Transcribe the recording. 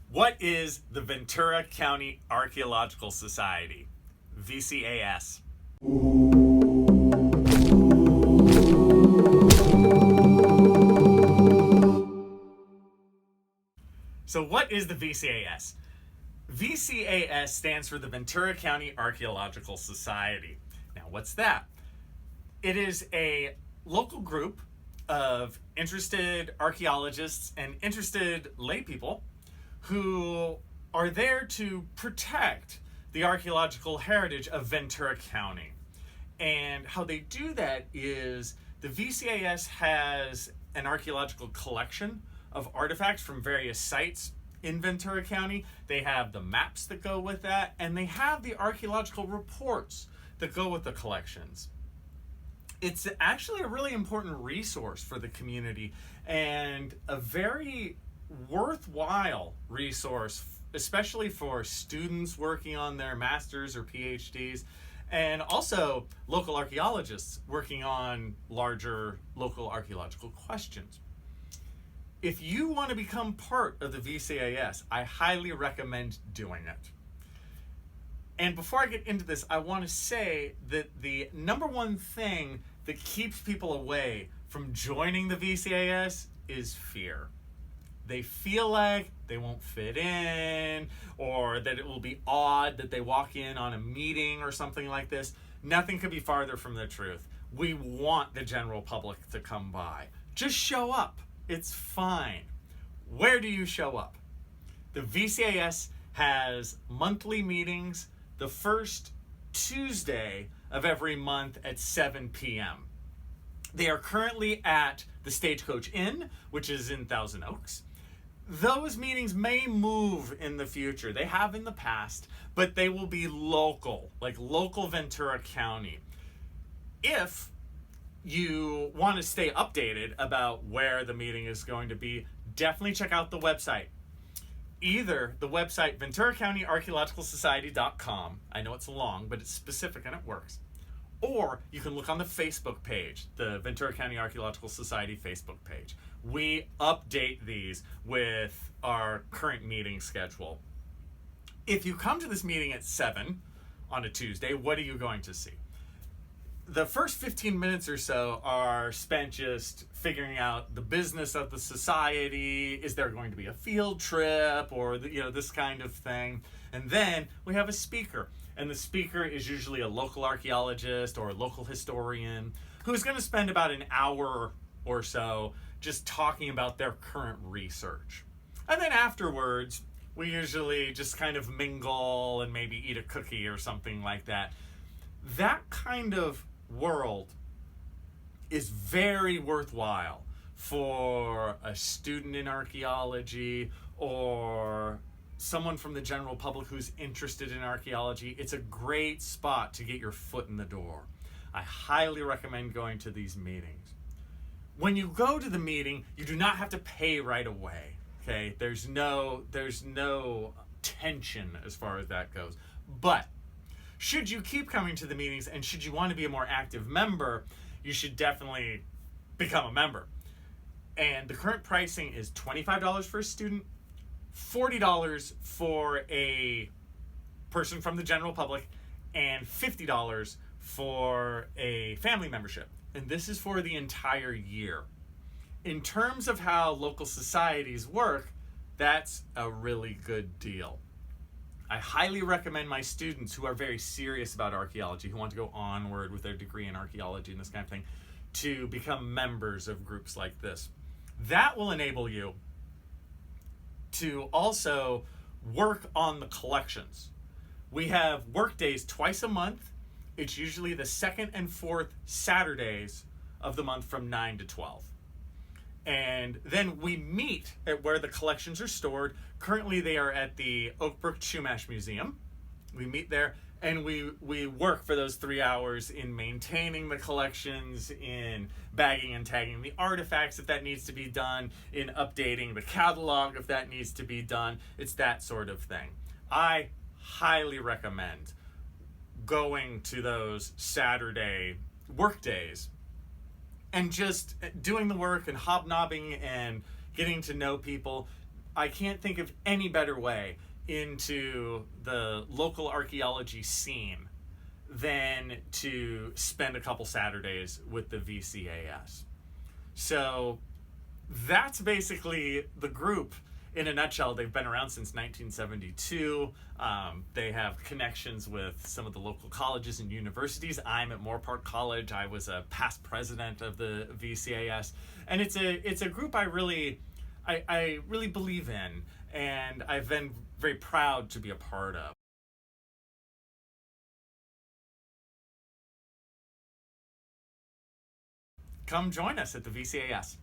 What is the Ventura County Archaeological Society? VCAS. So what is the VCAS? VCAS stands for the Ventura County Archaeological Society. Now, what's that? It is a local group of interested archaeologists and interested lay people who are there to protect the archaeological heritage of Ventura County. And how they do that is the VCAS has an archaeological collection of artifacts from various sites in Ventura County. They have the maps that go with that, and they have the archaeological reports that go with the collections. It's actually a really important resource for the community and a very worthwhile resource, especially for students working on their masters or PhDs, and also local archaeologists working on larger local archaeological questions. If you want to become part of the VCAS, I highly recommend doing it. And before I get into this, I want to say that the number one thing that keeps people away from joining the VCAS is fear. They feel like they won't fit in, or that it will be odd that they walk in on a meeting or something like this. Nothing could be farther from the truth. We want the general public to come by. Just show up. It's fine. Where do you show up? The VCAS has monthly meetings the first Tuesday of every month at 7 p.m. They are currently at the Stagecoach Inn, which is in Thousand Oaks. Those meetings may move in the future. They have in the past, but they will be local, like local Ventura County. If you want to stay updated about where the meeting is going to be, definitely check out the website. Either the website VenturaCountyArchaeologicalSociety.com. I know it's long, but it's specific and it works. Or you can look on the Facebook page, the Ventura County Archaeological Society Facebook page. We update these with our current meeting schedule. If you come to this meeting at 7 on a Tuesday, what are you going to see? The first 15 minutes or so are spent just figuring out the business of the society. Is there going to be a field trip or this kind of thing? And then we have a speaker. And the speaker is usually a local archaeologist or a local historian who's going to spend about an hour or so just talking about their current research. And then afterwards, we usually just kind of mingle and maybe eat a cookie or something like that. That kind of world is very worthwhile for a student in archaeology or someone from the general public who's interested in archaeology. It's a great spot to get your foot in the door. I highly recommend going to these meetings. When you go to the meeting, you do not have to pay right away. Okay? There's no tension as far as that goes. But should you keep coming to the meetings and should you want to be a more active member, you should definitely become a member. And the current pricing is $25 for a student, $40 for a person from the general public, and $50 for a family membership. And this is for the entire year. In terms of how local societies work, that's a really good deal. I highly recommend my students who are very serious about archaeology, who want to go onward with their degree in archaeology and this kind of thing, to become members of groups like this. That will enable you to also work on the collections. We have work days twice a month. It's usually the second and fourth Saturdays of the month from 9 to 12. And then we meet at where the collections are stored. Currently they are at the Oak Brook Chumash Museum. We meet there and we work for those 3 hours in maintaining the collections, in bagging and tagging the artifacts if that needs to be done, in updating the catalog if that needs to be done. It's that sort of thing. I highly recommend going to those Saturday work days and just doing the work and hobnobbing and getting to know people. I can't think of any better way into the local archaeology scene than to spend a couple Saturdays with the VCAS. So that's basically the group in a nutshell. They've been around since 1972. They have connections with some of the local colleges and universities. I'm at Moore Park College. I was a past president of the VCAS, and it's a group I really believe in, and I've been very proud to be a part of. Come join us at the VCAS.